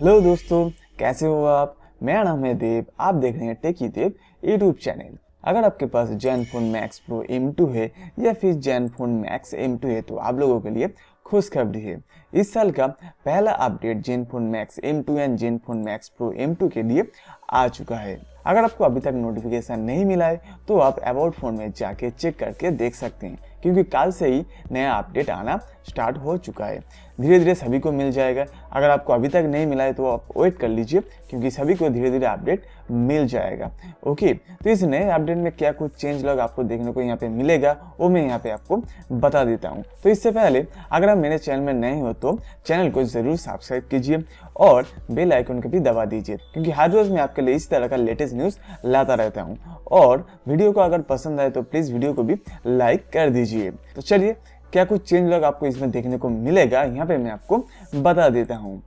Hello दोस्तों, कैसे हो आप। मेरा नाम है देव, आप देख रहे हैं टेकी देव यूट्यूब चैनल। अगर आपके पास जेनफोन मैक्स प्रो M2 है या फिर जेनफोन मैक्स M2 है तो आप लोगों के लिए खुशखबरी है। इस साल का पहला update Zenfone max M2 and Zenfone max pro M2 के लिए आ चुका है। अगर आपको अभी तक नोटिफिकेशन नहीं मिला है तो आप अबाउट फोन में जाके चेक करके देख सकते हैं, क्योंकि कल से ही नया अपडेट आना स्टार्ट हो चुका है। धीरे धीरे सभी को मिल जाएगा। अगर आपको अभी तक नहीं मिला है तो आप वेट कर लीजिए, क्योंकि सभी को धीरे धीरे अपडेट मिल जाएगा। ओके, तो इस नए अपडेट में क्या कुछ चेंज लॉग आपको देखने को यहाँ पे मिलेगा वो मैं यहाँ पे आपको बता देता हूँ। तो इससे पहले अगर आप मेरे चैनल में नए हो तो चैनल को जरूर सब्सक्राइब कीजिए और बेल आइकन को भी दबा दीजिए, क्योंकि हर रोज मैं आपके लिए इस तरह का लेटेस्ट न्यूज़ लाता रहता हूँ। और वीडियो को अगर पसंद आए तो प्लीज़ वीडियो को भी लाइक कर दीजिए। तो चलिए, क्या कुछ चेंज लॉग आपको इसमें देखने को मिलेगा यहाँ पे मैं आपको बता देता हूँ।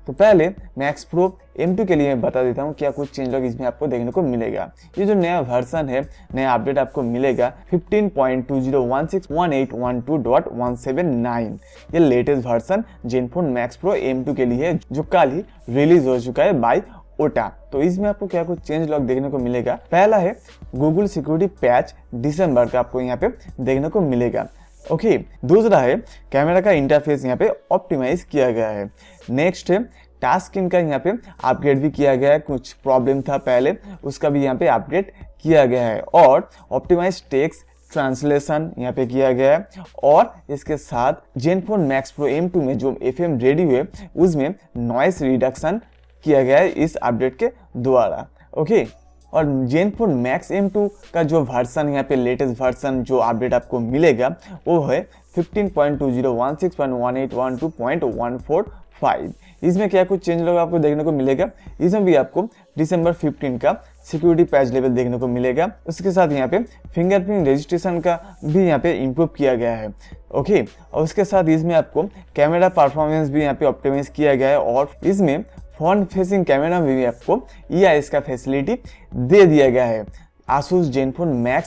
तो पहले मैक्स प्रो M2 के लिए मैं बता देता हूँ क्या कुछ चेंज लॉग इसमें आपको देखने को मिलेगा। ये जो नया वर्जन है, नया अपडेट आपको मिलेगा 15.2016.1812.179। ये latest version Zenfone max pro M2 के लिए है, जो कल ही रिलीज हो चुका है बाय ओटा। तो इसमें आपको क्या कुछ चेंज लॉग देखने को मिलेगा। पहला है गूगल सिक्योरिटी पैच दिसंबर का आपको यहाँ पे देखने को मिलेगा। ओके, दूसरा है कैमरा का इंटरफेस यहाँ पे ऑप्टिमाइज किया गया है। नेक्स्ट है टच स्क्रीन का यहाँ पे अपग्रेड भी किया गया है। कुछ प्रॉब्लम था पहले, उसका भी यहाँ पे अपडेट किया गया है। और ऑप्टिमाइज टेक्स्ट ट्रांसलेशन यहाँ पे किया गया है। और इसके साथ जेनफोन मैक्स प्रो M2 में जो FM रेडियो है उसमें नॉइस रिडक्शन किया गया है इस अपडेट के द्वारा। ओके, और जेनफोन मैक्स M2 का जो वर्जन यहाँ पे लेटेस्ट वर्जन जो अपडेट आपको मिलेगा वो है 15.2016.1812.145। इसमें क्या कुछ चेंज लॉग आपको देखने को मिलेगा। इसमें भी आपको दिसंबर 15 का सिक्योरिटी पैच लेवल देखने को मिलेगा। उसके साथ यहाँ पे फिंगरप्रिंट रजिस्ट्रेशन का भी यहाँ पे इम्प्रूव किया गया है। ओके, और उसके साथ इसमें आपको कैमरा परफॉर्मेंस भी यहाँ पे ऑप्टिमाइज किया गया है। और इसमें फ्रंट फेसिंग कैमरा में भी आपको EIS का फैसिलिटी दे दिया गया है Asus Zenfone Max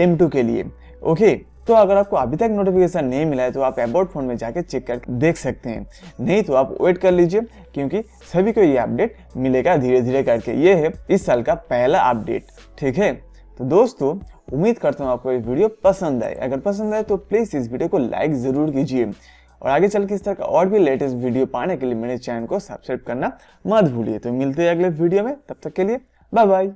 M2 के लिए। ओके, तो अगर आपको अभी तक नोटिफिकेशन नहीं मिला है तो आप अबाउट फोन में जाके चेक करके देख सकते हैं, नहीं तो आप वेट कर लीजिए, क्योंकि सभी को ये अपडेट मिलेगा धीरे धीरे करके। ये है इस साल का पहला अपडेट। ठीक है, तो दोस्तों उम्मीद करता हूँ आपको ये वीडियो पसंद आए। अगर पसंद आए तो प्लीज़ इस वीडियो को लाइक ज़रूर कीजिए, और आगे चल के इस तरह का और भी लेटेस्ट वीडियो पाने के लिए मेरे चैनल को सब्सक्राइब करना मत भूलिए। तो मिलते हैं अगले वीडियो में, तब तक के लिए बाय बाय।